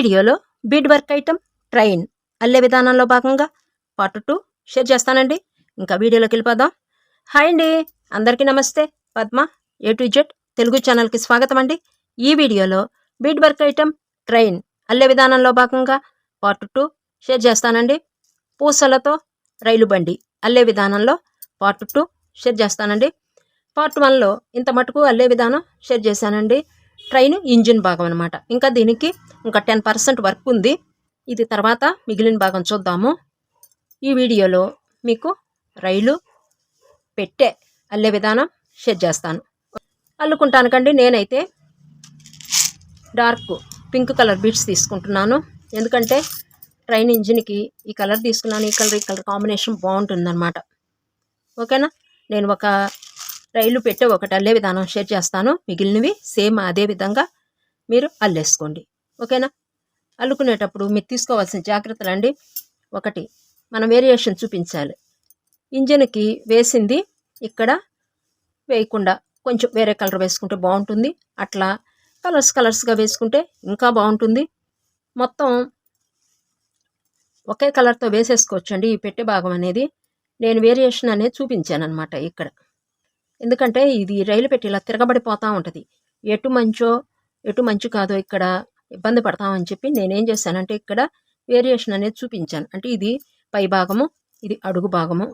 వీడియోలో bead work item train అల్లే విధానంలో భాగంగా పార్ట్ 2 షేర్ చేస్తానండి. ఇంకా వీడియోలోకి వెళ్ళిపోదాం. హాయ్ అండి, అందరికీ నమస్తే. Padma A to Z Telugu ఛానల్కి స్వాగతం అండి. ఈ వీడియోలో బీడ్ వర్క్ ఐటమ్ ట్రైన్ అల్లే విధానంలో భాగంగా పార్ట్ 2 షేర్ చేస్తానండి. పూసలతో రైలు బండి అల్లే విధానంలో పార్ట్ 2 షేర్ చేస్తానండి. పార్ట్ 1లో ఇంత మటుకు అల్లే విధానం షేర్ చేశానండి. ట్రైన్ ఇంజిన్ భాగం అనమాట. ఇంకా దీనికి ఇంకా 10% వర్క్ ఉంది. ఇది తర్వాత మిగిలిన భాగం చూద్దాము. ఈ వీడియోలో మీకు రైలు పెట్టే అల్లే విధానం షేర్ చేస్తాను. అల్లుకుంటానికండి నేనైతే డార్క్ పింక్ కలర్ బీడ్స్ తీసుకుంటున్నాను. ఎందుకంటే ట్రైన్ ఇంజిన్కి ఈ కలర్ తీసుకున్నాను. ఈ కలర్ కాంబినేషన్ బాగుంటుందన్నమాట. ఓకేనా. నేను ఒక రైలు పెట్టే ఒకటి అల్లే విధానం షేర్ చేస్తాను. మిగిలినవి సేమ్ అదే విధంగా మీరు అల్లేసుకోండి. ఓకేనా. అల్లుకునేటప్పుడు మీరు తీసుకోవాల్సిన జాగ్రత్తలు అండి. ఒకటి, మనం వేరియేషన్ చూపించాలి. ఇంజిన్కి వేసింది ఇక్కడ వేయకుండా కొంచెం వేరే కలర్ వేసుకుంటే బాగుంటుంది. అట్లా కలర్స్గా వేసుకుంటే ఇంకా బాగుంటుంది. మొత్తం ఒకే కలర్తో వేసేసుకోవచ్చండి ఈ పెట్టే భాగం అనేది. నేను వేరియేషన్ అనేది చూపించాను అనమాట ఇక్కడ. ఎందుకంటే ఇది రైలు పెట్టి ఇలా తిరగబడిపోతూ ఉంటుంది. ఎటు మంచు కాదో ఇక్కడ ఇబ్బంది పడతామని చెప్పి నేనేం చేశానంటే ఇక్కడ వేరియేషన్ అనేది చూపించాను. అంటే ఇది పై భాగము, ఇది అడుగు భాగము,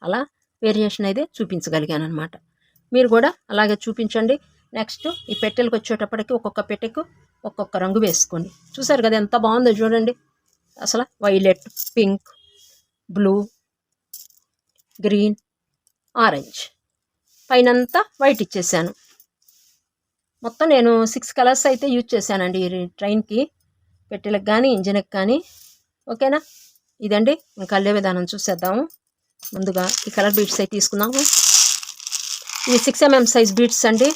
అలా వేరియేషన్ అయితే చూపించగలిగాను అనమాట. మీరు కూడా అలాగే చూపించండి. నెక్స్ట్ ఈ పెట్టెలకు వచ్చేటప్పటికి ఒక్కొక్క పెట్టెకు ఒక్కొక్క రంగు వేసుకోండి. చూసారు కదా ఎంత బాగుందో చూడండి. అసలు violet, pink, blue, green, orange, పైనంతా వైట్ ఇచ్చేసాను. మొత్తం నేను 6 కలర్స్ అయితే యూజ్ చేశానండి ఈ ట్రైన్కి, పెట్టెలకు కానీ ఇంజిన్కి కానీ. ఓకేనా. ఇదండి ఇంకా అల్లే విధానం చూసేద్దాము. ముందుగా ఈ కలర్ బీడ్స్ అయితే తీసుకుందాము. ఇవి 6 mm సైజ్ బీడ్స్ అండి.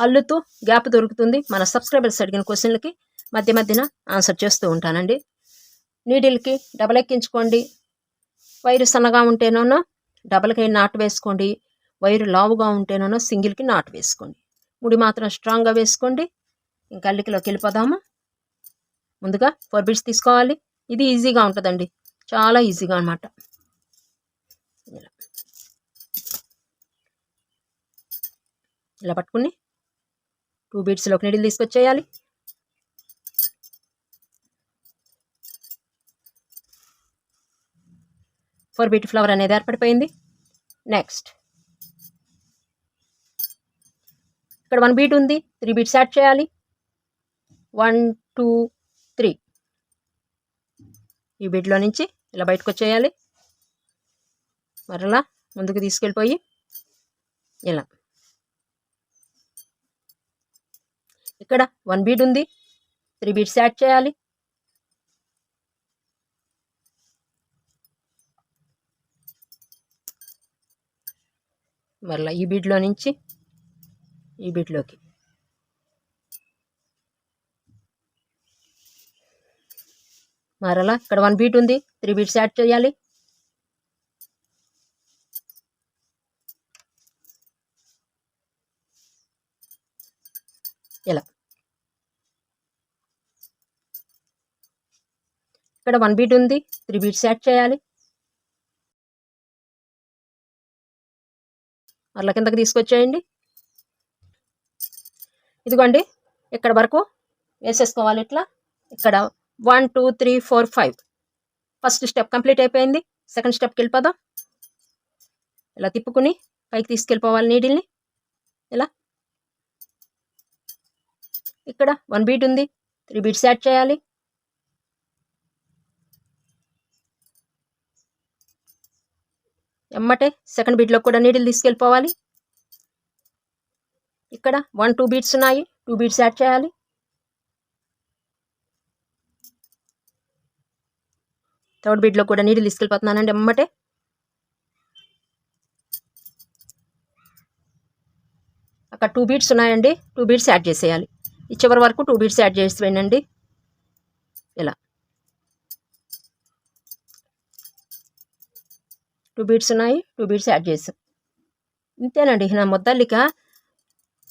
అల్లుతూ గ్యాప్ దొరుకుతుంది. మన సబ్స్క్రైబర్స్ అడిగిన క్వశ్చన్లకి మధ్యన ఆన్సర్ చేస్తూ ఉంటానండి. నీడిల్కి డబల్ ఎక్కించుకోండి. వైరు సన్నగా ఉంటేనో డబల్కి నాటు వేసుకోండి. వైరు లావుగా ఉంటేనో సింగిల్కి నాటు వేసుకోండి. ముడి మాత్రం స్ట్రాంగ్గా వేసుకోండి. ఇంకా అల్లికలోకి వెళ్ళిపోదాము. ముందుగా 4 బీడ్స్ తీసుకోవాలి. ఇది ఈజీగా ఉంటుందండి, చాలా ఈజీగా అనమాట. ఇలా పట్టుకుని 2 బీడ్స్లోకి నీడిల్ తీసుకొచ్చేయాలి. ఫోర్ బీట్ ఫ్లవర్ అనేది ఏర్పడిపోయింది. నెక్స్ట్ ఇక్కడ 1 బీట్ ఉంది. 3 బీట్స్ యాడ్ చేయాలి. 1 2 3. ఈ బీట్లో నుంచి ఇలా బయటకు వచ్చేయాలి. మరలా ముందుకు తీసుకెళ్ళిపోయి ఇలా ఇక్కడ 1 బీట్ ఉంది. 3 బీట్స్ యాడ్ చేయాలి. మరలా ఈ బీడ్లో నుంచి ఈ బీడ్లోకి మరలా ఇక్కడ 1 బీట్ ఉంది. 3 బీట్స్ యాడ్ చేయాలి. ఇలా ఇక్కడ 1 బీట్ ఉంది. 3 బీట్స్ యాడ్ చేయాలి. మరలా కిందకి తీసుకొచ్చేయండి. ఇదిగోండి ఇక్కడ వరకు వేసేసుకోవాలి. ఇట్లా ఇక్కడ 1 2 3 4 5. ఫస్ట్ స్టెప్ కంప్లీట్ అయిపోయింది. సెకండ్ స్టెప్కి వెళ్ళిపోదాం. ఇలా తిప్పుకుని పైకి తీసుకెళ్ళిపోవాలి నీడిల్ని. ఇలా ఇక్కడ 1 బీట్ ఉంది. 3 బీట్స్ యాడ్ చేయాలి. ఎమ్మటే సెకండ్ బీట్లో కూడా నీడిల్ తీసుకెళ్ళిపోవాలి. ఇక్కడ 1 2 బీట్స్ ఉన్నాయి. 2 బీట్స్ యాడ్ చేయాలి. థర్డ్ బీట్లో కూడా నీడిల్ తీసుకెళ్ళిపోతున్నానండి ఎమ్మటే. అక్కడ 2 బీట్స్ ఉన్నాయండి. 2 బీట్స్ యాడ్ చేసేయాలి. ఈ చివరి వరకు 2 బీట్స్ యాడ్ చేసి వేయండి. ఇలా 2 బీట్స్ ఉన్నాయి. 2 బీట్స్ యాడ్ చేసాం. ఇంతేనండి. నా ముద్దల్లిక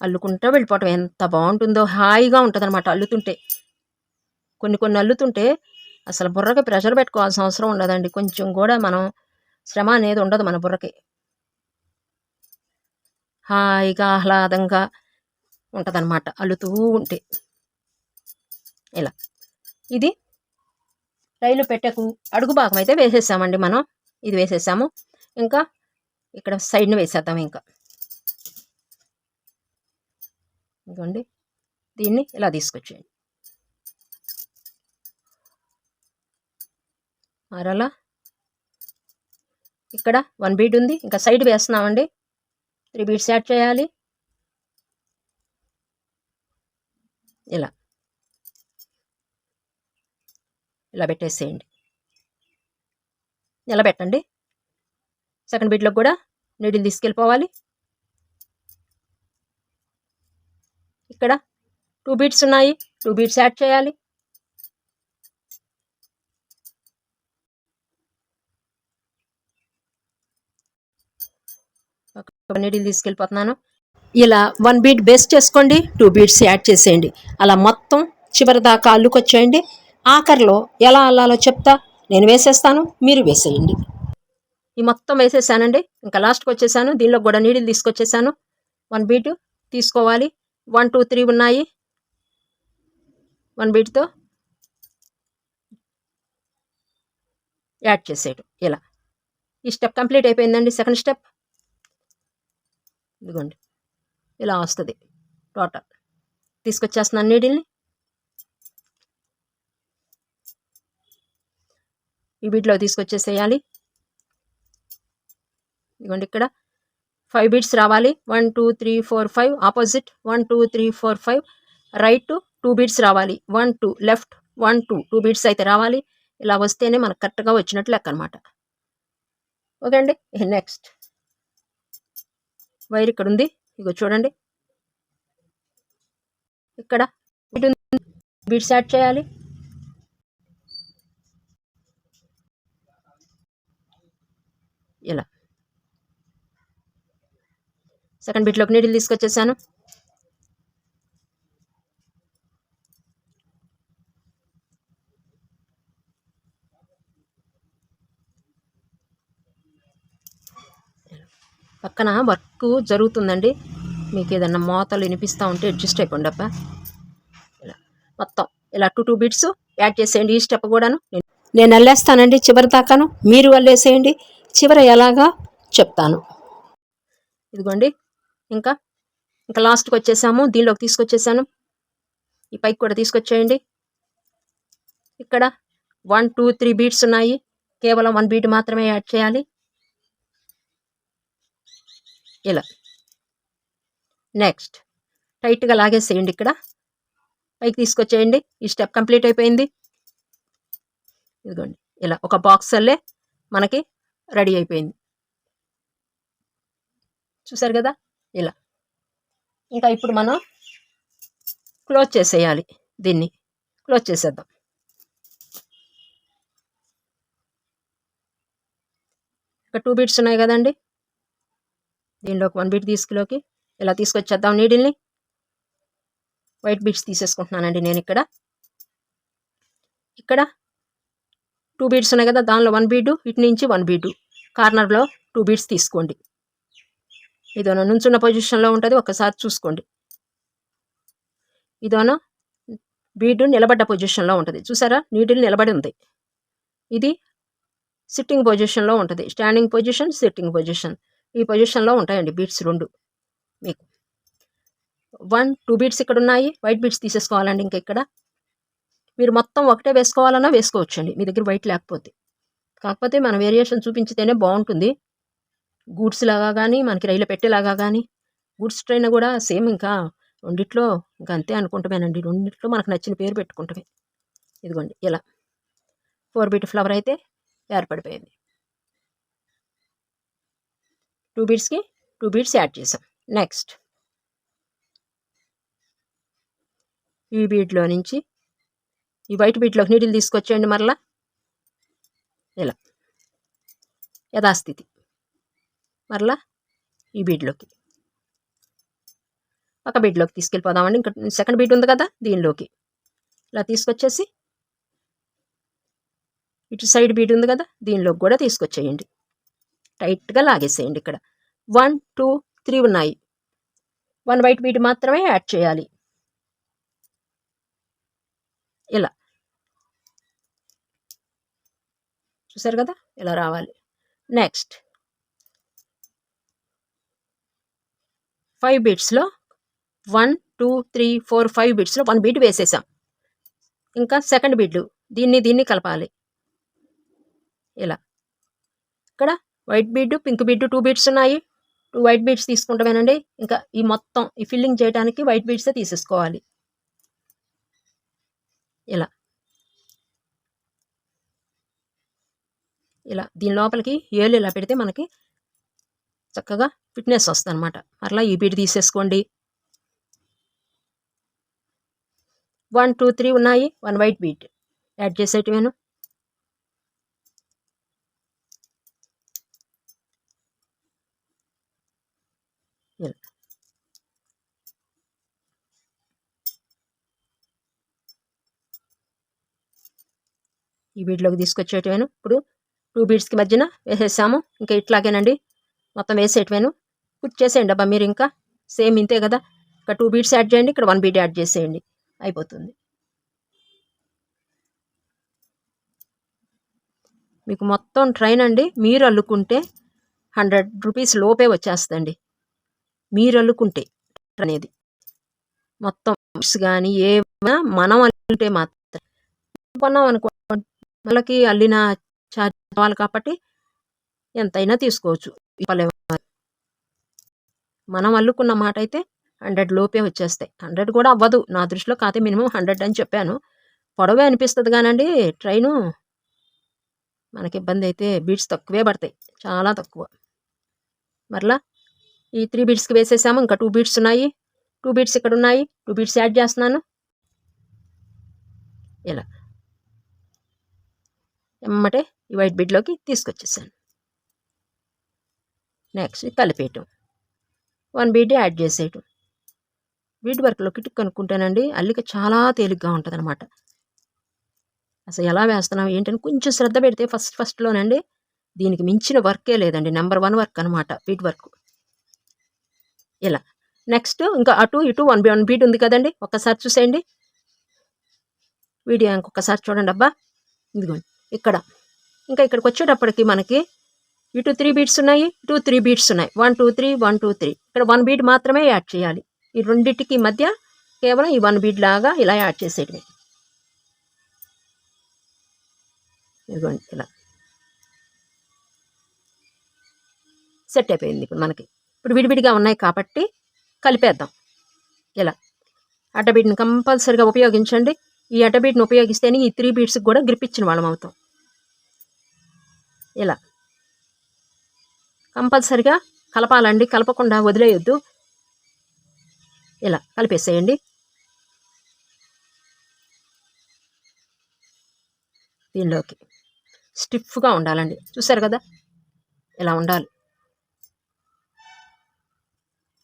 అల్లుకుంటూ వెళ్ళిపోవటం ఎంత బాగుంటుందో, హాయిగా ఉంటుందన్నమాట అల్లుతుంటే. కొన్ని కొన్ని అల్లుతుంటే అసలు బుర్రకి ప్రెషర్ పెట్టుకోవాల్సిన అవసరం ఉండదండి. కొంచెం కూడా మనం శ్రమ అనేది ఉండదు మన బుర్రకి. హాయిగా ఆహ్లాదంగా ఉంటుందన్నమాట అల్లుతూ ఉంటే. ఇలా ఇది రైలు పెట్టెకు అడుగు భాగం అయితే వేసేసామండి మనం. ఇది వేసేసాము. ఇంకా ఇక్కడ సైడ్ని వేసేద్దాం. ఇంకా ఇదిగోండి, దీన్ని ఇలా తీసుకొచ్చేయండి. మరలా ఇక్కడ 1 బీడ్ ఉంది, ఇంకా సైడ్ వేస్తున్నామండి. 3 బీడ్స్ యాడ్ చేయాలి. ఇలా ఇలా పెట్టేసేయండి. నిలబెట్టండి. సెకండ్ బీడ్లో కూడా నీడిల్ తీసుకెళ్ళిపోవాలి. ఇక్కడ 2 బీడ్స్ ఉన్నాయి, 2 బీడ్స్ యాడ్ చేయాలి. నీడిల్ తీసుకెళ్ళిపోతున్నాను. ఇలా 1 బీడ్ బేస్ చేసుకోండి, 2 బీడ్స్ యాడ్ చేసేయండి. అలా మొత్తం చివరి దాకా అల్లుకొచ్చేయండి. ఆఖరిలో ఎలా అల్లాలో చెప్తా, నేను వేసేస్తాను, మీరు వేసేయండి. ఈ మొత్తం వేసేసానండి. ఇంకా లాస్ట్కి వచ్చేసాను. దీనిలో కూడా నీడిల్ తీసుకొచ్చేసాను. 1 బీడ్ తీసుకోవాలి. 1 2 3 ఉన్నాయి. 1 బీడ్తో యాడ్ చేసేయడం. ఇలా ఈ స్టెప్ కంప్లీట్ అయిపోయిందండి. సెకండ్ స్టెప్ ఇదిగోండి, ఇలా వస్తుంది టోటల్. తీసుకొచ్చేస్తున్నాను నీడిల్ని. ఈ బీడ్లో తీసుకొచ్చేసేయాలి. ఇదిగోండి, ఇక్కడ 5 బీడ్స్ రావాలి. 1 2 3 4 5 ఆపోజిట్. 1 2 3 4 5 రైట్. 2 బీడ్స్ రావాలి. 1 2 లెఫ్ట్. 1 2 2 బీడ్స్ అయితే రావాలి. ఇలా వస్తేనే మనకు కరెక్ట్గా వచ్చినట్లు లెక్క అనమాట. ఓకే అండి. నెక్స్ట్ వైర్ ఇక్కడ ఉంది. ఇగో చూడండి, ఇక్కడ బీడ్స్ యాడ్ చేయాలి. ఇలా సెకండ్ బీట్లోకి నీడిల్ తీసుకొచ్చేసాను. పక్కన వర్క్ జరుగుతుందండి. మీకు ఏదన్నా మోతలు వినిపిస్తూ ఉంటే అడ్జస్ట్ అయిపోండి అబ్బా. ఇలా మొత్తం ఇలా 2 బీడ్స్ యాడ్ చేసేయండి. ఈ స్టెప్ కూడాను నేను అల్లేస్తానండి చివరి దాకాను, మీరు అల్లేసేయండి. చివర ఎలాగా చెప్తాను. ఇదిగోండి, ఇంకా లాస్ట్కి వచ్చేసాము. దీనిలోకి తీసుకొచ్చేసాను. ఈ పైకి కూడా తీసుకొచ్చేయండి. ఇక్కడ 1 2 3 బీడ్స్ ఉన్నాయి. కేవలం 1 బీడ్ మాత్రమే యాడ్ చేయాలి. ఇలా నెక్స్ట్ టైట్గా లాగేసేయండి. ఇక్కడ పైకి తీసుకొచ్చేయండి. ఈ స్టెప్ కంప్లీట్ అయిపోయింది. ఇదిగోండి, ఇలా ఒక బాక్స్ అల్లే మనకి రెడీ అయిపోయింది. చూసారు కదా. ఇలా ఇంకా ఇప్పుడు మనం క్లోజ్ చేసేయాలి. దీన్ని క్లోజ్ చేసేద్దాం. ఇక్కడ 2 బీడ్స్ ఉన్నాయి కదండి. దీనిలోకి 1 బీడ్ తీసుకులోకి ఇలా తీసుకొచ్చేద్దాం నీడిల్ని. వైట్ బీడ్స్ తీసేసుకుంటున్నానండి నేను. ఇక్కడ 2 బీడ్స్ ఉన్నాయి కదా, దానిలో 1 బీడు, ఇటు నుంచి 1 బీడు, కార్నర్లో 2 బీడ్స్ తీసుకోండి. ఇదోనో నుంచున్న పొజిషన్లో ఉంటుంది, ఒకసారి చూసుకోండి. ఇదోనో బీడు నిలబడ్డ పొజిషన్లో ఉంటుంది. చూసారా, నీడిల్ నిలబడి ఉంది. ఇది సిట్టింగ్ పొజిషన్లో ఉంటుంది. స్టాండింగ్ పొజిషన్, సిట్టింగ్ పొజిషన్, ఈ పొజిషన్లో ఉంటాయండి బీడ్స్ 2 మీకు. 1 2 బీడ్స్ ఇక్కడ ఉన్నాయి. వైట్ బీడ్స్ తీసేసుకోవాలండి. ఇంకా ఇక్కడ మీరు మొత్తం ఒకటే వేసుకోవాలన్నా వేసుకోవచ్చండి, మీ దగ్గర వైట్ లేకపోతే. కాకపోతే మన వేరియేషన్ చూపించితేనే బాగుంటుంది. గూడ్స్ లాగా కానీ, మనకి రైలు పెట్టేలాగా కానీ. గూడ్స్ ట్రైన్ కూడా సేమ్, ఇంకా రెండిట్లో ఇంకా అంతే అనుకుంటామేనండి. రెండిట్లో మనకు నచ్చిన పేరు పెట్టుకుంటామే. ఇదిగోండి, ఇలా 4 బీట్ ఫ్లవర్ అయితే ఏర్పడిపోయింది. 2 బీడ్స్కి 2 బీడ్స్ యాడ్ చేసాం. నెక్స్ట్ ఈ బీడ్లో నుంచి ఈ వైట్ బీడ్లోకి నీడిల్ తీసుకొచ్చేయండి. మరలా ఇలా యథాస్థితి, మరలా ఈ బీడ్లోకి ఒక బీడ్లోకి తీసుకెళ్ళిపోదామండి. ఇంకా సెకండ్ బీడ్ ఉంది కదా, దీనిలోకి ఇలా తీసుకొచ్చేసి ఇటు సైడ్ బీడ్ ఉంది కదా, దీనిలోకి కూడా తీసుకొచ్చేయండి. టైట్గా లాగేసేయండి. ఇక్కడ 1 2 3 ఉన్నాయి. 1 వైట్ బీడ్ మాత్రమే యాడ్ చేయాలి. ఇలా చూసారు కదా, ఇలా రావాలి. నెక్స్ట్ 5 బీడ్స్లో 1 2 3 4 5 బీడ్స్లో 1 బీడ్ వేసేసాం. ఇంకా సెకండ్ బీడ్లు దీన్ని కలపాలి. ఇలా ఇక్కడ white bead pink bead 2 beads ఉన్నాయి. 2 వైట్ బీడ్స్ తీసుకుంటామేనండి. ఇంకా ఈ మొత్తం ఈ ఫిల్లింగ్ చేయడానికి వైట్ బీడ్సే తీసేసుకోవాలి. ఇలా ఇలా దీని లోపలికి ఏళ్ళు ఇలా పెడితే మనకి చక్కగా ఫిట్నెస్ వస్తుంది అనమాట. మరలా ఈ బీడ్ తీసేసుకోండి. 1 2 3 ఉన్నాయి. 1 వైట్ బీడ్ యాడ్ చేసేటివేను. ఇలా ఈ బీడ్లోకి తీసుకొచ్చేటివేను. ఇప్పుడు 2 బీడ్స్కి మధ్యన వేసేసాము. ఇంకా ఇట్లాగేనండి మొత్తం వేసేటివేను. కుట్ చేసేయండి అబ్బా మీరు. ఇంకా సేమ్ ఇంతే కదా. ఇక్కడ 2 బీడ్స్ యాడ్ చేయండి, ఇక్కడ 1 బీడ్ యాడ్ చేసేయండి, అయిపోతుంది. మీకు మొత్తం ట్రైన్ అండి మీరు అల్లుకుంటే 100 రూపీస్ లోపే వచ్చేస్తుంది. మీరు అల్లుకుంటే అనేది మొత్తం కానీ ఏమైనా మనం అల్లుకుంటే మాత్రం కొన్నాం అనుకోండి, వాళ్ళకి అల్లిన ఛార్జ్ కావాలి కాబట్టి ఎంతైనా తీసుకోవచ్చు. మనం అల్లుకున్న మాట అయితే 100 లోపే వచ్చేస్తాయి. 100 కూడా అవ్వదు నా దృష్టిలో, కాకపోతే మినిమం 100 అని చెప్పాను. పొడవే అనిపిస్తుంది కానండి ట్రైను. మనకి ఇబ్బంది అయితే బీడ్స్ తక్కువే పడతాయి, చాలా తక్కువ. మరలా ఈ 3 బీడ్స్కి వేసేసాము. ఇంకా 2 బీడ్స్ ఉన్నాయి. 2 బీడ్స్ ఇక్కడ ఉన్నాయి. 2 బీడ్స్ యాడ్ చేస్తున్నాను. ఇలా ఎమ్మటే ఈ వైట్ బీడ్లోకి తీసుకొచ్చేసాను. నెక్స్ట్ కలిపేయటం, 1 బీడ్ యాడ్ చేసేయటం. బీడ్ వర్క్లో కిటుక్ అనుకుంటానండి అల్లిక చాలా తేలిగ్గా ఉంటుంది అనమాట. అసలు ఎలా వేస్తున్నాం ఏంటని కొంచెం శ్రద్ధ పెడితే ఫస్ట్లోనండి దీనికి మించిన వర్కే లేదండి. నెంబర్ 1 వర్క్ అనమాట బీడ్ వర్క్. ఇలా నెక్స్ట్ ఇంకా అటు ఇటు 1 బీడ్ ఉంది కదండి, ఒక్కసారి చూసేయండి వీడియో. ఇంకొకసారి చూడండి అబ్బా. ఇదిగోండి ఇక్కడ ఇంకా ఇక్కడికి వచ్చేటప్పటికి మనకి ఇటు 3 బీడ్స్ ఉన్నాయి, ఇటు 3 బీడ్స్ ఉన్నాయి. 1 2 3 1 2 3. ఇక్కడ 1 బీడ్ మాత్రమే యాడ్ చేయాలి. ఈ రెండింటికి మధ్య కేవలం ఈ 1 బీడ్ లాగా ఇలా యాడ్ చేసేటివి. ఇదిగోండి ఇలా సెట్ అయిపోయింది. ఇప్పుడు మనకి ఇప్పుడు విడివిడిగా ఉన్నాయి కాబట్టి కలిపేద్దాం. ఇలా అడ్డబీడ్ని కంపల్సరీగా ఉపయోగించండి. ఈ అడ్డబీడ్ని ఉపయోగిస్తేనే ఈ 3 బీడ్స్కి కూడా గ్రిప్ ఇచ్చిన వాళ్ళం అవుతాం. ఇలా కంపల్సరిగా కలపాలండి, కలపకుండా వదిలేయొద్దు. ఇలా కలిపేసేయండి. దీనిలోకి స్టిఫ్గా ఉండాలండి, చూసారు కదా ఇలా ఉండాలి.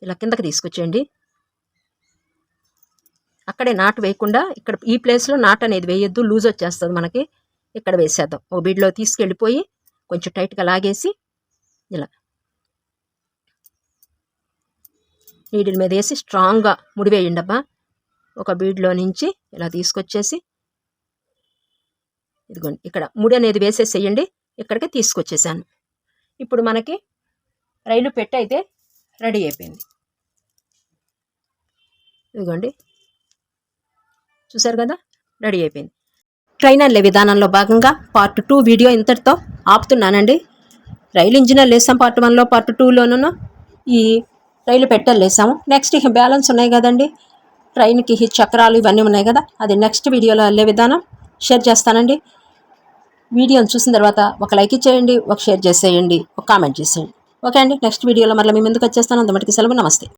ఇలా కిందకి తీసుకొచ్చేయండి. అక్కడే నాటు వేయకుండా ఇక్కడ ఈ ప్లేస్లో నాటు అనేది వేయొద్దు, లూజ్ వచ్చేస్తుంది మనకి. ఇక్కడ వేసేద్దాం. ఓ బీడ్లో తీసుకెళ్ళిపోయి కొంచెం టైట్గా లాగేసి ఇలా నీడిల్ మీద వేసి స్ట్రాంగ్గా ముడివేయండి అబ్బా. ఒక బీడ్లో నుంచి ఇలా తీసుకొచ్చేసి ఇదిగోండి ఇక్కడ ముడి అనేది వేసేసేయండి. ఇక్కడికి తీసుకొచ్చేసాను. ఇప్పుడు మనకి రైలు పెట్టి అయితే రెడీ అయిపోయింది. ఇదిగోండి చూసారు కదా, రెడీ అయిపోయింది. ట్రైన్ అల్లే విధానంలో భాగంగా పార్ట్ 2 వీడియో ఇంతటితో ఆపుతున్నానండి. రైలు ఇంజిన్ వేసాం పార్ట్ 1లో, పార్ట్ 2లోనూ ఈ రైలు పెట్టెలు వేసాము. నెక్స్ట్ బ్యాలెన్స్ ఉన్నాయి కదండి ట్రైన్కి చక్రాలు ఇవన్నీ ఉన్నాయి కదా, అది నెక్స్ట్ వీడియోలో అల్లే విధానం షేర్ చేస్తానండి. వీడియోని చూసిన తర్వాత ఒక లైక్ ఇచ్చేయండి, ఒక షేర్ చేసేయండి, ఒక కామెంట్ చేసేయండి. ఓకే అండి, నెక్స్ట్ వీడియోలో మళ్ళీ మీ ముందుకు వచ్చేస్తాను. అంతమటికి సెలవు, నమస్తే.